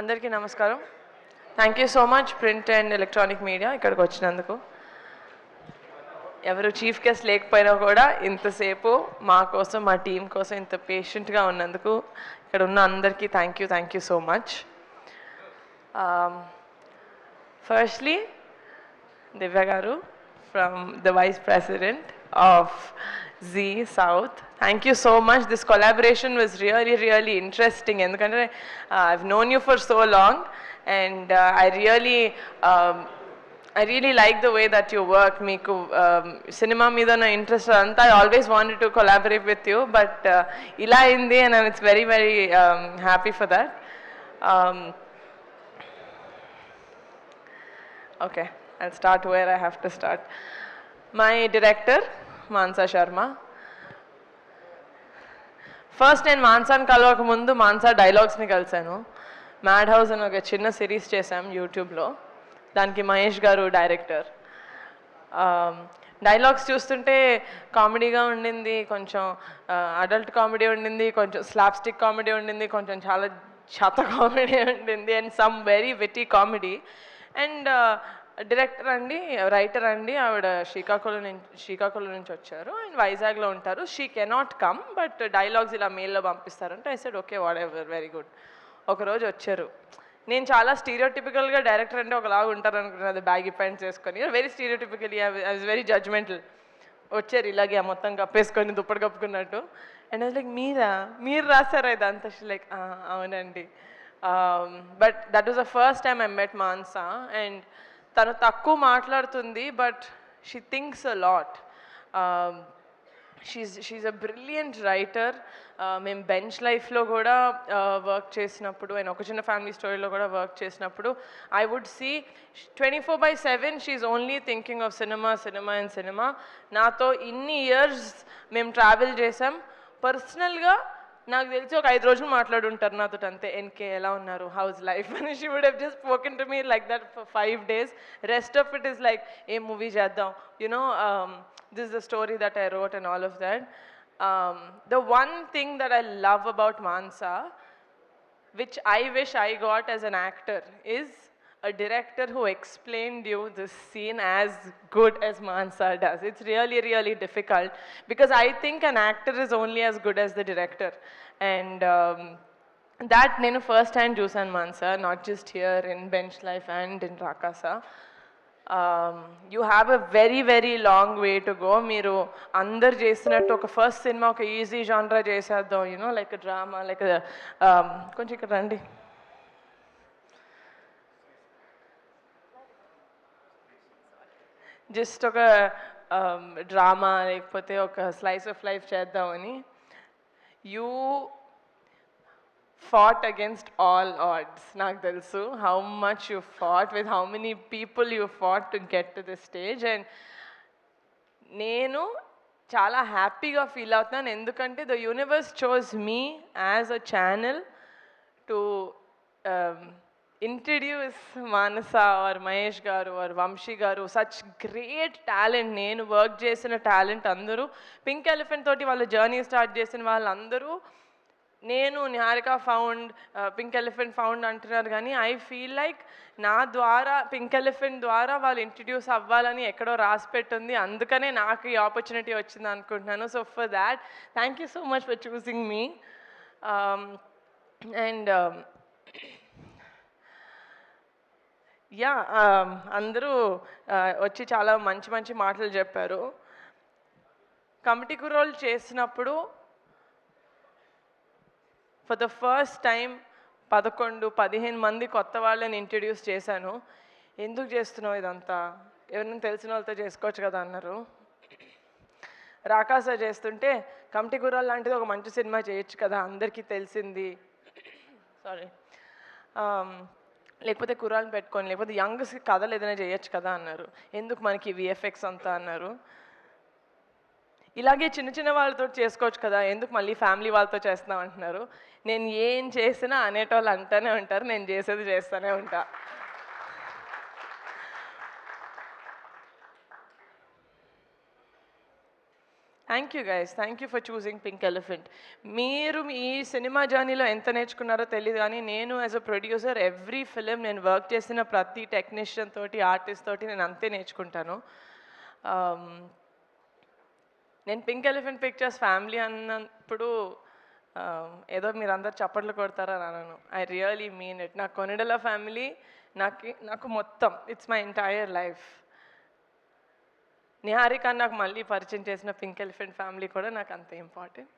అందరికీ నమస్కారం. Thank you so much print and electronic media ఇక్కడికి వచ్చినందుకు. ఎవరు చీఫ్ గెస్ట్ లేకపోయినా కూడా ఇంతసేపు మా కోసం మా టీం కోసం ఇంత పేషెంట్గా ఉన్నందుకు ఇక్కడ ఉన్న అందరికీ thank you so much. Firstly Divya గారు from the vice president of Z South. Thank you so much. This collaboration was really interesting. Endukante I've known you for so long, and I really like the way that you work. Meeku cinema meeda na interest anta. I always wanted to collaborate with you, but ila indi, and it's very happy for that. Okay, I'll start where I have to start. My director Mansa Sharma. First నేను మాన్సాని కలవక ముందు మాన్సా డైలాగ్స్ని కలిశాను. Mad house అని ఒక చిన్న series చేశాం యూట్యూబ్లో. దానికి మహేష్ గారు డైరెక్టర్. డైలాగ్స్ చూస్తుంటే కామెడీగా ఉండింది, కొంచెం అడల్ట్ కామెడీ ఉండింది, కొంచెం స్లాప్స్టిక్ కామెడీ ఉండింది, కొంచెం చాలా చెత్త కామెడీ ఉండింది, and some very witty comedy. And director అండి, రైటర్ అండి, ఆవిడ శ్రీకాకుళం నుంచి వచ్చారు అండ్ వైజాగ్లో ఉంటారు. She cannot come, but dialogues ఇలా మెయిల్లో పంపిస్తారంటే I said okay, whatever, very good. ఒకరోజు వచ్చారు. నేను చాలా స్టీరియోటిపికల్గా డైరెక్టర్ అంటే ఒకలాగా ఉంటారు అనుకున్నది, బ్యాగీ ప్యాంట్స్ వేసుకొని, very stereotypical. I was very judgemental. వచ్చారు ఇలాగే మొత్తం కప్పేసుకొని దుప్పటి కప్పుకున్నట్టు. అండ్ అది లైక్ మీరు రాశారా ఇదంతా? లైక్ అవునండి. But that was the first time I met Mansa. And తను తక్కువ మాట్లాడుతుంది, but she thinks a lot. She's a brilliant writer. మేము బెంచ్ లైఫ్లో కూడా వర్క్ చేసినప్పుడు, అండ్ ఒక చిన్న ఫ్యామిలీ స్టోరీలో కూడా వర్క్ చేసినప్పుడు I would see 24/7 she's only thinking of cinema. నాతో ఇన్ని ఇయర్స్ మేము ట్రావెల్ చేసాం. పర్సనల్గా నాకు తెలిసి ఒక 5 రోజులు మాట్లాడుంటారు నాతో అంతే. ఎన్కే ఎలా ఉన్నారు, హౌస్ లైఫ్ అని. She would have just spoken to me like that for 5 days. Rest of it is like a movie చేద్దాం, you know, this is the story that I wrote and all of that. The one thing that I love about Mansa, which I wish I got as an actor, is a director who explained you this scene as good as Mansa does. It's really difficult, because I think an actor is only as good as the director. And that nenu first hand chusan Mansa, not just here in Bench Life and in Rakasa. You have a very long way to go. మీరు అందరు చేసినట్టు ఒక first cinema ఒక easy జానరా చేసేద్దాం, you know, like drama, like కొంచెం ఇక్కడ రండి. Just ఒక డ్రామా లేకపోతే ఒక స్లైస్ ఆఫ్ లైఫ్ చేద్దామని. You fought against all odds. నాకు తెలుసు how much you fought, with how many people you fought to get to this stage. And నేను చాలా హ్యాపీగా ఫీల్ అవుతున్నాను, ఎందుకంటే the universe chose me as a channel to introduce Manasa or Mahesh garu or Vamshi garu, such great talent. నేను work చేసిన talent అందరూ pink elephant తోటి వాళ్ళ జర్నీ స్టార్ట్ చేసిన వాళ్ళందరూ, నేను Niharika found, pink elephant found అంటున్నారు, కానీ ఐ ఫీల్ లైక్ నా ద్వారా, పింక్ ఎలిఫెంట్ ద్వారా వాళ్ళు ఇంట్రడ్యూస్ అవ్వాలని ఎక్కడో రాసి పెట్టుంది. అందుకనే నాకు ఈ ఆపర్చునిటీ వచ్చింది అనుకుంటున్నాను. So for that thank you so much for choosing me. And yeah, అందరూ వచ్చి చాలా మంచి మాటలు చెప్పారు. కమిటీ కుర్రోళ్ళు చేసినప్పుడు ఫర్ ద ఫస్ట్ టైం 11-15 మంది కొత్త వాళ్ళని ఇంట్రడ్యూస్ చేశాను. ఎందుకు చేస్తున్నావు ఇదంతా, ఎవరైనా తెలిసిన వాళ్ళతో చేసుకోవచ్చు కదా అన్నారు. రాకాస చేస్తుంటే కమిటీ కుర్రాళ్ళు లాంటిది ఒక మంచి సినిమా చేయొచ్చు కదా, అందరికీ తెలిసింది, సారీ, లేకపోతే కుర్రాళ్ళని పెట్టుకొని, లేకపోతే యంగ్స్ కథలు ఏదైనా చేయొచ్చు కదా అన్నారు. ఎందుకు మనకి విఎఫ్ఎక్స్ అంతా అన్నారు. ఇలాగే చిన్న వాళ్ళతో చేసుకోవచ్చు కదా, ఎందుకు మళ్ళీ ఫ్యామిలీ వాళ్ళతో చేస్తున్నాం అంటున్నారు. నేను ఏం చేసినా అనేటోళ్ళు అంటూనే ఉంటారు, నేను చేసేది చేస్తూనే ఉంటా. Thank you guys, thank you for choosing pink elephant. మీరు మీ ఈ సినిమా జర్నీలో ఎంత నేర్చుకున్నారో తెలియదు, కానీ నేను as a producer every film నేను వర్క్ చేసిన ప్రతి టెక్నీషియన్ తోటి, ఆర్టిస్ట్ తోటి నేను అంతే నేర్చుకుంటాను. నేను పింక్ ఎలిఫెంట్ పిక్చర్స్ ఫ్యామిలీ అన్నప్పుడు ఏదో మీరు అందరు చప్పట్లు కొడతారని అనను. I really mean it. నాకు కొనిడల ఫ్యామిలీ నాకు మొత్తం, it's my entire life. Niharika నాకు మళ్ళీ పరిచయం చేసిన పింక్ ఎలిఫెంట్ ఫ్యామిలీ కూడా నాకు అంత ఇంపార్టెంట్.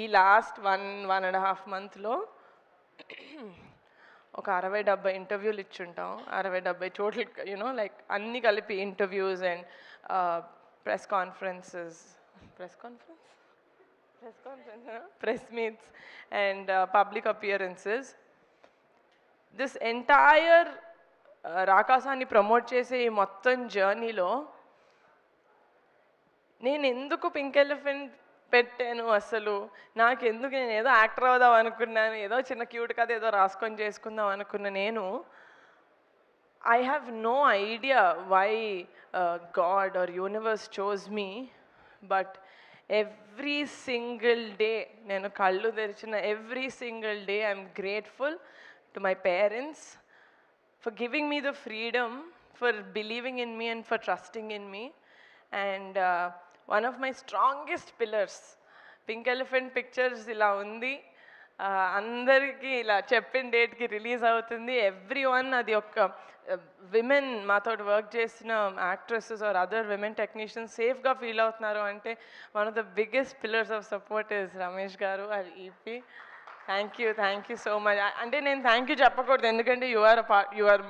ఈ లాస్ట్ 1.5 మంత్లో ఒక 60-70 ఇంటర్వ్యూలు ఇచ్చుంటాం. 60-70 చోట్ల యూనో లైక్ అన్నీ కలిపి interviews and press conferences, press meets and public appearances. This entire రాకాసాన్ని ప్రమోట్ చేసే ఈ మొత్తం జర్నీలో నేను ఎందుకు పింక్ ఎలిఫెంట్ పెట్టాను, అసలు నాకెందుకు, నేను ఏదో యాక్టర్ అవుదాం అనుకున్నాను, ఏదో చిన్న క్యూట్ కథ ఏదో రాసుకొని చేసుకుందాం అనుకున్న నేను, I have no idea why God or universe chose me. But every single day నేను కళ్ళు తెరిచిన every single day I'm grateful to my parents for giving me the freedom, for believing in me and for trusting in me. And one of my strongest pillars, Pink Elephant Pictures ila undi, andariki ila cheppin date ki release avutundi. Everyone adi okka women maato work chesina actresses or other women technicians safe ga feel avutunnaru ante one of the biggest pillars of support is Ramesh garu our EP. Thank you so much. అంటే నేను thank you చెప్పకూడదు, ఎందుకంటే you are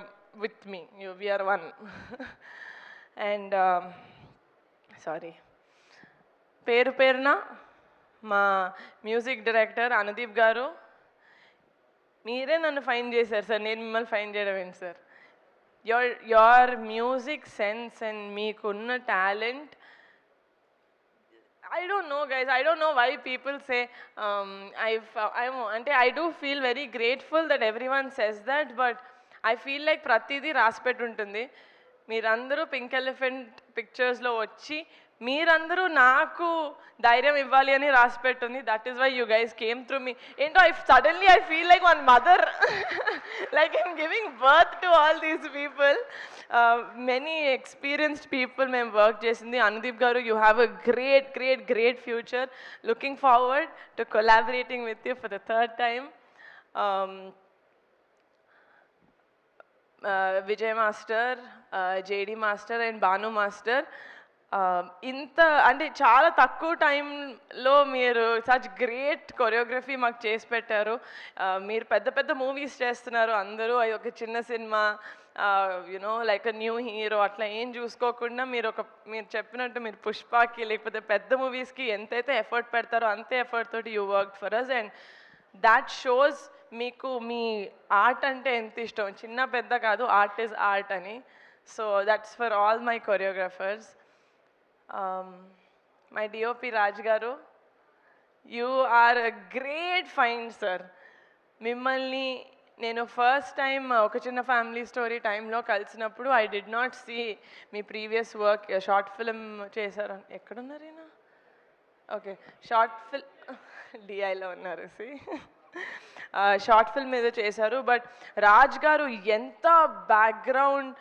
with me, we are one. And sorry, పేరున మా music director Anudeep గారు, మీరే నన్ను fine చేశారు సార్, నేను మిమ్మల్ని ఫైన్ చేయడం ఏంటి sir. Your music sense and మీకున్న talent, I don't know guys, I don't know why people say I do feel very grateful that everyone says that, but I feel like pratidi raspet untundi. మీరందరూ pink elephant పిక్చర్స్లో వచ్చి మీరందరూ నాకు ధైర్యం ఇవ్వాలి అని రాసి పెట్టుంది. That is why you guys came through me. ఏంటో suddenly I feel like one mother, like I'm giving birth to all these people. Many experienced people మేము వర్క్ చేసింది. అనుదీప్ గారు, you have a great future. Looking forward to collaborating with you for the third time. Vijay master, JD master and Bhanu master, ఇంత అంటే చాలా తక్కువ టైంలో మీరు such great choreography మాకు చేసి పెట్టారు. మీరు పెద్ద మూవీస్ చేస్తున్నారు అందరూ, అది ఒక చిన్న cinema, you know like a new hero అట్లా ఏం చూసుకోకుండా మీరు చెప్పినట్టు మీరు పుష్పకి లేకపోతే పెద్ద మూవీస్కి ఎంతైతే ఎఫర్ట్ పెడతారో అంతే ఎఫర్ట్ తోటి you work for us. And that shows మీకు మీ ఆర్ట్ అంటే ఎంత ఇష్టం, చిన్న పెద్ద కాదు, ఆర్ట్ ఈజ్ ఆర్ట్ అని. So that's for all my choreographers. My DOP Raj గారు, you are a great find sir. మిమ్మల్ని నేను ఫస్ట్ టైం ఒక చిన్న ఫ్యామిలీ స్టోరీ టైంలో కలిసినప్పుడు ఐ డిడ్ నాట్ సీ మీ ప్రీవియస్ వర్క్. షార్ట్ ఫిల్మ్ చేశారు, ఎక్కడున్నారు ఈయన? ఓకే, షార్ట్ డిఐలో ఉన్నారు. షార్ట్ ఫిల్మ్ ఏదో చేశారు. బట్ రాజ్ గారు ఎంత బ్యాక్గ్రౌండ్,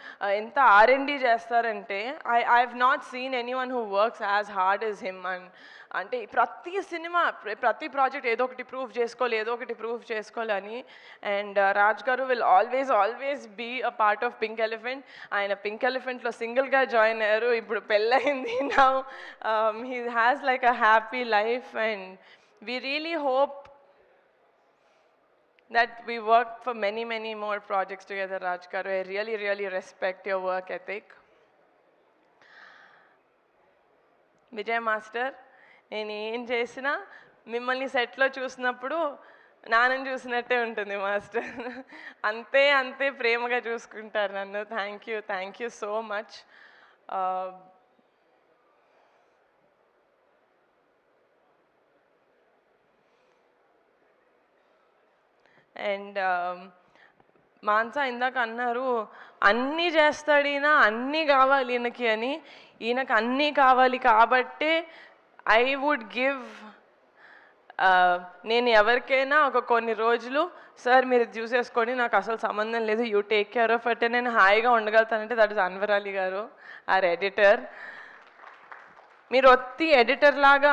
ఎంత R&D చేస్తారంటే I have not seen any one who works as hard as him. And అంటే ప్రతి సినిమా, ప్రతి ప్రాజెక్ట్ ఏదో ఒకటి ప్రూవ్ చేసుకోవాలని. అండ్ రాజ్ గారు will always be a part of pink elephant. ఆయన పింక్ ఎలిఫెంట్లో సింగిల్గా జాయిన్ అయ్యారు, ఇప్పుడు పెళ్ళయింది. Now he has like a happy life. And we really hope that we work for many more projects together, Raj garu. I really respect your work ethic. Vijay master, నేను ఏం చేసినా మిమ్మల్ని సెట్లో చూసినప్పుడు నాన్నని చూసినట్టే ఉంటుంది మాస్టర్. అంతే ప్రేమగా చూసుకుంటారు నన్ను. Thank you so much. And Mansa ఇందాక అన్నారు అన్నీ చేస్తాడు ఈయన, అన్నీ కావాలి ఈయనకి అని. ఈయనకు అన్నీ కావాలి కాబట్టే ఐ వుడ్ గివ్, నేను ఎవరికైనా ఒక కొన్ని రోజులు సార్ మీరు చూసేసుకోండి నాకు అసలు సంబంధం లేదు, యూ టేక్ కేర్ ఆఫ్ అంటే నేను హాయిగా ఉండగలుగుతానంటే దట్ ఇస్ అన్వర్ అలీ గారు, ఆర్ ఎడిటర్. మీరు ఒత్తి ఎడిటర్ లాగా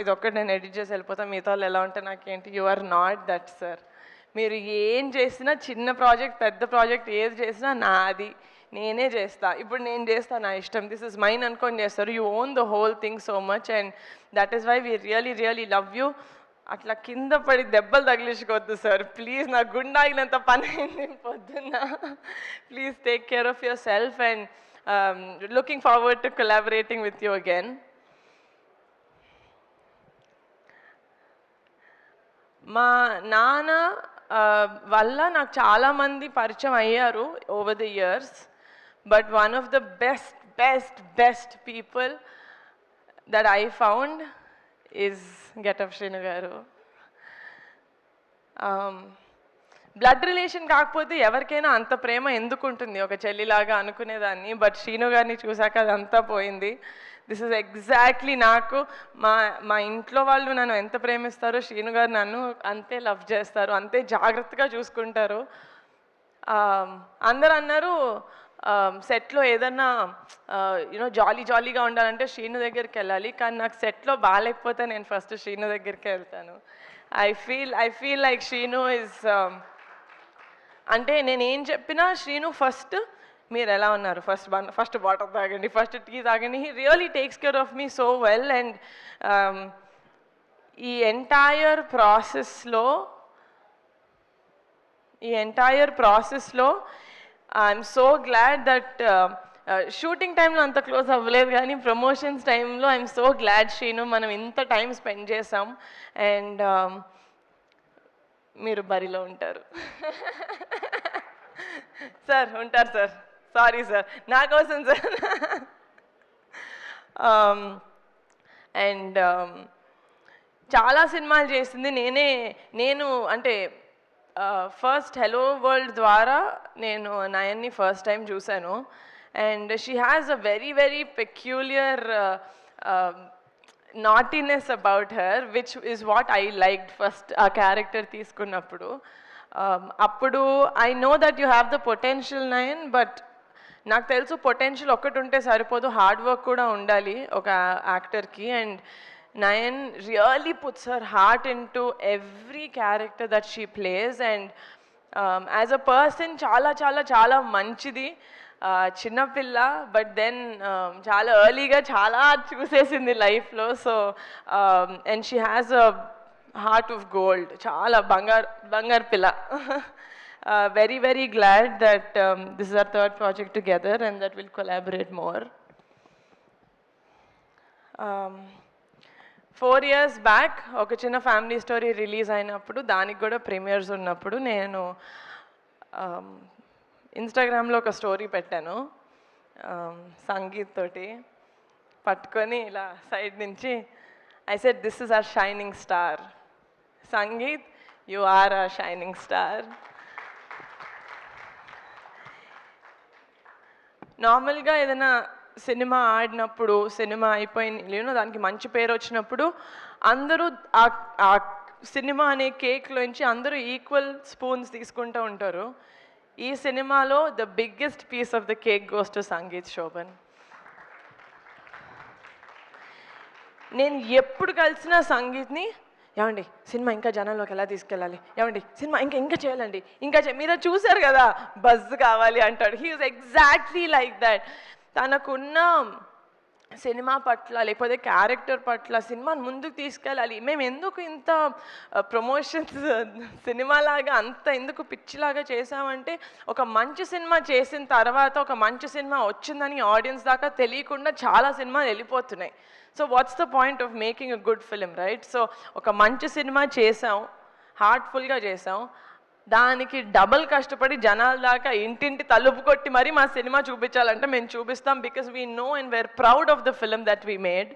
ఇది ఒక్కటి నేను ఎడిట్ చేసి వెళ్ళిపోతాను, మిగతా వాళ్ళు ఎలా ఉంటే నాకేంటి, you are not that sir. మీరు ఏం చేసినా, చిన్న ప్రాజెక్ట్ పెద్ద ప్రాజెక్ట్ ఏది చేసినా నాది, నేనే చేస్తా. ఇప్పుడు నేను చేస్తా నా ఇష్టం, దిస్ ఇస్ మైన్ అనుకొని చేస్తారు. You own the whole thing so much and that is why we really really love you. అట్లా కింద పడి దెబ్బలు తగిలించుకోవద్దు సార్ ప్లీజ్, నా గుండె ఆగినంత పని అయింది పొద్దున్న. Please take care of yourself and looking forward to collaborating with you again. మా నాన్న వల్ల నాకు చాలామంది పరిచయం అయ్యారు over the years, but one of the best best best people that I found is getup Srinu గారు. బ్లడ్ రిలేషన్ కాకపోతే ఎవరికైనా అంత ప్రేమ ఎందుకు ఉంటుంది, ఒక చెల్లిలాగా అనుకునేదాన్ని, బట్ శ్రీను గారిని చూశాక అదంతా పోయింది. దిస్ ఇస్ ఎగ్జాక్ట్లీ నాకు మా ఇంట్లో వాళ్ళు నన్ను ఎంత ప్రేమిస్తారో శ్రీను గారు నన్ను అంతే లవ్ చేస్తారు, అంతే జాగ్రత్తగా చూసుకుంటారు. అందరు అన్నారు సెట్లో ఏదన్నా జాలీగా ఉండాలంటే శ్రీను దగ్గరికి వెళ్ళాలి, కానీ నాకు సెట్లో బాగాలేకపోతే నేను ఫస్ట్ శ్రీను దగ్గరికి వెళ్తాను. I feel like Srinu is, అంటే నేనేం చెప్పినా శ్రీను ఫస్ట్ మీరు ఎలా ఉన్నారు, ఫస్ట్ వాటర్ తాగండి, ఫస్ట్ టీ తాగండి, he really takes care of me so well. And ఈ ఎంటైర్ ప్రాసెస్లో I'm so glad that shooting టైంలో అంత క్లోజ్ అవ్వలేదు, కానీ ప్రమోషన్స్ టైంలో ఐఎమ్ సో గ్లాడ్ శ్రీను మనం ఇంత టైం స్పెండ్ చేసాం. అండ్ మీరు బరిలో ఉంటారు సార్, ఉంటారు సార్, సారీ సార్ నా కోసం సార్. అండ్ చాలా సినిమాలు చేసింది నేను అంటే ఫస్ట్ హెలో వరల్డ్ ద్వారా నేను నయన్ని ఫస్ట్ టైం చూశాను. And she has a very very peculiar naughtiness about her, which is what I liked first ఆ క్యారెక్టర్ తీసుకున్నప్పుడు. అప్పుడు I know that you have the potential Nayan, but నాకు తెలుసు పొటెన్షియల్ ఒక్కటి ఉంటే సరిపోదు, హార్డ్ వర్క్ కూడా ఉండాలి ఒక యాక్టర్కి. And Nayan really puts her heart in to every character that she plays. And as a person చాలా చాలా చాలా మంచిది, చిన్నపిల్ల, బట్ దెన్ చాలా ఎర్లీగా చాలా చూసేసింది లైఫ్లో. So and she has a heart of gold, చాలా బంగారు పిల్ల. Very very glad that this is hour third project together and that will collaborate more. 4 years back ఒక చిన్న ఫ్యామిలీ స్టోరీ రిలీజ్ అయినప్పుడు, దానికి కూడా ప్రీమియర్స్ ఉన్నప్పుడు నేను ఇన్స్టాగ్రామ్లో ఒక స్టోరీ పెట్టాను, సంగీత్ తోటి పట్టుకొని ఇలా సైడ్ నుంచి I said this is our shining star, Sangeet you are our shining star. నార్మల్గా ఏదైనా సినిమా ఆడినప్పుడు, సినిమా అయిపోయిన దానికి మంచి పేరు వచ్చినప్పుడు అందరూ ఆ సినిమా అనే కేక్లోంచి అందరూ ఈక్వల్ స్పూన్స్ తీసుకుంటూ ఉంటారు. ఈ సినిమాలో the biggest piece of the cake goes to Sangeet Shobhan. నేను ఎప్పుడు కలిసిన సంగీత్ని, ఏమండి సినిమా ఇంకా జనాల్లోకి ఎలా తీసుకెళ్ళాలి, ఏమండి సినిమా ఇంకా చేయాలండి, మీరు చూశారు కదా బజ్ కావాలి అంటాడు. He is exactly like that. తనకున్న సినిమా పట్ల లేకపోతే క్యారెక్టర్ పట్ల సినిమాని ముందుకు తీసుకెళ్ళాలి, మేము ఎందుకు ఇంత ప్రమోషన్స్ సినిమాలాగా అంత ఎందుకు పిచ్చిలాగా చేసామంటే, ఒక మంచి సినిమా చేసిన తర్వాత ఒక మంచి సినిమా వచ్చిందని ఆడియన్స్ దాకా తెలియకుండా చాలా సినిమాలు వెళ్ళిపోతున్నాయి. So what's the point of making a good film, right? So ఒక మంచి సినిమా చేసాం, హార్ట్ఫుల్గా చేసాం, దానికి డబల్ కష్టపడి జనాల దాకా ఇంటింటి తలుపు కొట్టి మరి మా సినిమా చూపించాలంటే మేము చూపిస్తాం, because we know and we are proud of the film that we made.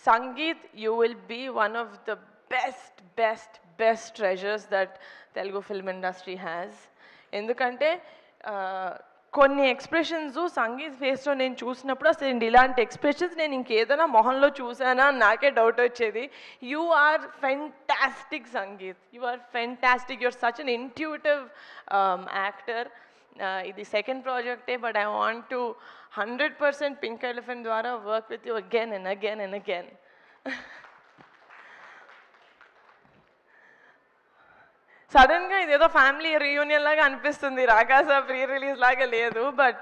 Sangeet, you will be one of the best treasures that Telugu film industry has. ఎందుకంటే కొన్ని ఎక్స్ప్రెషన్స్ సంగీత్ ఫేస్లో నేను చూసినప్పుడు అసలు ఇలాంటి ఎక్స్ప్రెషన్స్ నేను ఇంకేదైనా మొహంలో చూసానా నాకే డౌట్ వచ్చేది. You are fantastic Sangeeth, you are fantastic, you are such an intuitive actor. ఇది సెకండ్ ప్రాజెక్టే, but I want to 100% pink elephant ద్వారా work with you again and again and again. సడన్గా ఇదేదో ఫ్యామిలీ రీయూనియన్ లాగా అనిపిస్తుంది, రాకాస ప్రీ రిలీజ్ లాగా లేదు. But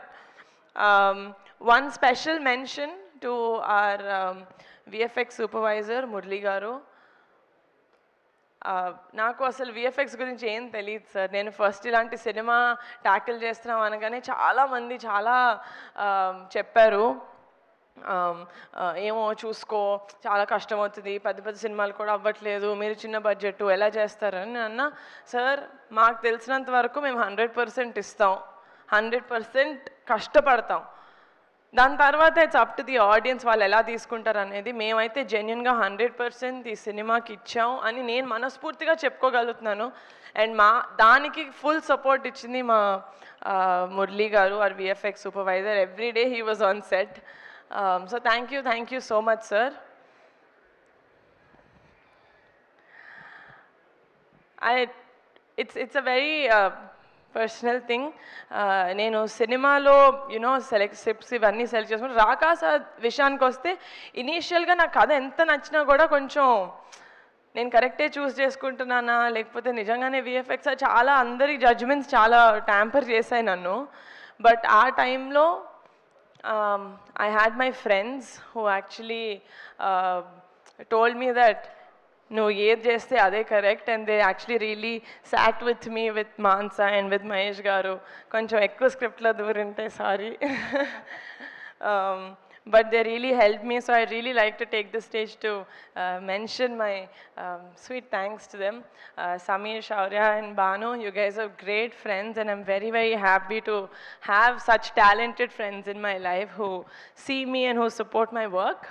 one special mention to our VFX supervisor Murali గారు. నాకు అసలు విఎఫ్ఎక్స్ గురించి ఏం తెలియదు సార్. నేను ఫస్ట్ ఇలాంటి సినిమా ట్యాకిల్ చేస్తున్నాం అనగానే చాలామంది చాలా చెప్పారు, ఏమో చూసుకో చాలా కష్టం అవుతుంది, పెద్ద సినిమాలు కూడా అవ్వట్లేదు, మీరు చిన్న బడ్జెట్ ఎలా చేస్తారని. నేను అన్నా, సార్ మాకు తెలిసినంత వరకు మేము 100% ఇస్తాం, 100% కష్టపడతాం, దాని తర్వాత it's up to the audience వాళ్ళు ఎలా తీసుకుంటారు అనేది. మేమైతే జెన్యున్గా 100% ఈ సినిమాకి ఇచ్చాం అని నేను మనస్ఫూర్తిగా చెప్పుకోగలుగుతున్నాను. అండ్ దానికి ఫుల్ సపోర్ట్ ఇచ్చింది మా మురళీ గారు, our VFX supervisor. Every day he was on set. So thank you so much, sir. It's a very personal thing. నేను సినిమాలో స్క్రిప్ట్స్ ఇవన్నీ సెలెక్ట్ చేసుకుని రాకాస విషయానికి వస్తే ఇనీషియల్గా నాకు కథ ఎంత నచ్చినా కూడా కొంచెం నేను కరెక్టే చూస్ చేసుకుంటున్నానా లేకపోతే నిజంగానే విఎఫ్ఎక్స్ చాలా అందరి జడ్జ్మెంట్స్ చాలా ట్యాంపర్ చేశాయి నన్ను. బట్ ఆ టైంలో I had my friends who actually told me that no, ఏది చేస్తే అదే correct, and they actually really sat with me, with Mansa and with Mahesh గారు. కొంచెం ఎక్కువ స్క్రిప్ట్లో దూరింటే sorry. But they really helped me, so I really like to take this stage to mention my sweet thanks to them. Sameer, Shaurya and Banu, you guys are great friends, and I'm very happy to have such talented friends in my life who see me and who support my work.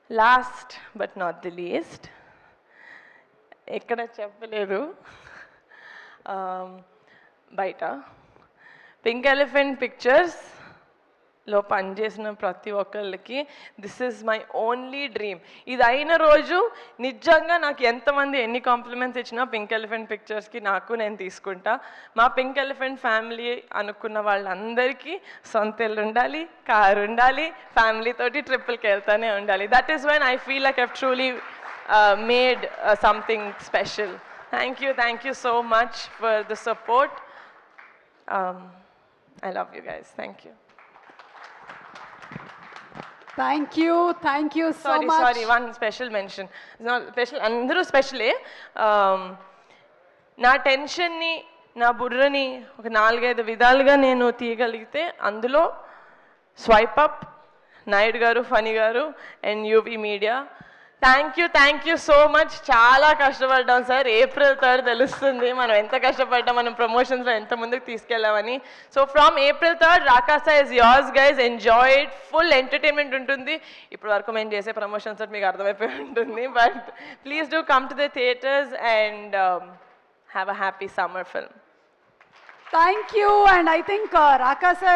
Last but not the least, ekkada cheppaledu, baita Pink Elephant Pictures లో పనిచేసిన ప్రతి ఒక్కళ్ళకి this is my only dream. ఇది అయిన రోజు నిజంగా నాకు ఎంతమంది ఎన్ని కాంప్లిమెంట్స్ ఇచ్చినా పింక్ ఎలిఫెంట్ పిక్చర్స్కి నేను తీసుకుంటా. మా పింక్ ఎలిఫెంట్ ఫ్యామిలీ అనుకున్న వాళ్ళందరికీ సొంత ఇల్లు ఉండాలి, కారు ఉండాలి, ఫ్యామిలీతోటి ట్రిప్పులకి వెళ్తానే ఉండాలి. That is when I feel like I've truly made something special. Thank you so much for the support. I love you guys. Thank you. Thank you so much. Sorry, one special mention. It's not special, అందరూ స్పెషలే. నా టెన్షన్ని, నా బుర్రని ఒక 4-5 విధాలుగా నేను తీయగలిగితే అందులో swipe up, Naidu గారు, funny గారు and UV media. Thank you so much. చాలా కష్టపడ్డాం సార్. April 3rd తెలుస్తుంది మనం ఎంత కష్టపడ్డాం, మనం ప్రమోషన్స్లో ఎంత ముందుకు తీసుకెళ్ళామని. So from April 3rd Rakasa is yours guys. Enjoy it. Full entertainment ఉంటుంది. ఇప్పుడు వరకు మేము చేసే ప్రమోషన్స్ మీకు అర్థమైపోయి ఉంటుంది. But please do come to the theatres and have a happy summer film. Thank you, and I think Rakasa